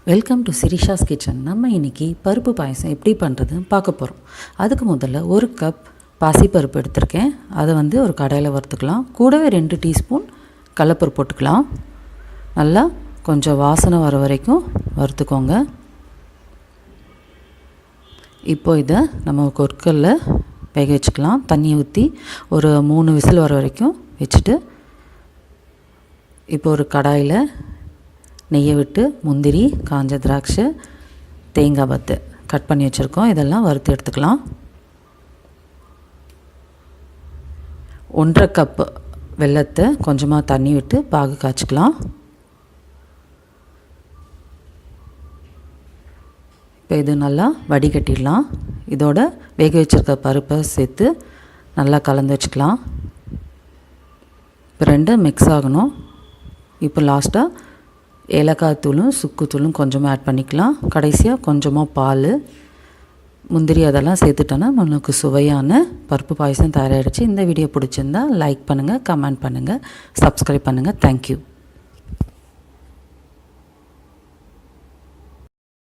Welcome to Sirisha's kitchen. நம்ம இன்றைக்கி பருப்பு பாயசம் எப்படி பண்ணுறதுன்னு பார்க்க போகிறோம். அதுக்கு முதல்ல 1 கப் பாசிப்பருப்பு எடுத்திருக்கேன். அதை ஒரு கடாயில் வறுத்துக்கலாம். கூடவே 2 டீஸ்பூன் கடலைப்பருப்பு போட்டுக்கலாம். நல்லா கொஞ்சம் வாசனை வர வரைக்கும் வறுத்துக்கோங்க. இப்போ இதை நம்ம குக்கரில் வேக வச்சுக்கலாம். தண்ணியை ஊற்றி ஒரு 3 விசில் வர வரைக்கும் வச்சுட்டு, இப்போ ஒரு கடாயில் நெய்யை விட்டு முந்திரி, காஞ்ச திராட்சை, தேங்காய் பத்து கட் பண்ணி வச்சுருக்கோம். இதெல்லாம் வறுத்து எடுத்துக்கலாம். 1.5 கப்பு வெல்லத்தை கொஞ்சமாக தண்ணி விட்டு பாகு காய்ச்சிக்கலாம். இப்போ இது நல்லா வடிகட்டிடலாம். இதோட வேக வச்சுருக்க பருப்பை சேர்த்து நல்லா கலந்து வச்சுக்கலாம். இப்போ 2 மிக்ஸ் ஆகணும். இப்போ லாஸ்ட்டாக ஏலக்காய் தூளும் சுக்குத்தூளும் கொஞ்சமாக ஆட் பண்ணிக்கலாம். கடைசியாக கொஞ்சமாக பால், முந்திரி அதெல்லாம் சேர்த்துட்டோன்னா நம்மளுக்கு சுவையான பருப்பு பாயசம் தயாராகிடுச்சு. இந்த வீடியோ பிடிச்சிருந்தால் லைக் பண்ணுங்கள், கமெண்ட் பண்ணுங்கள், சப்ஸ்கிரைப் பண்ணுங்கள். தேங்க்யூ.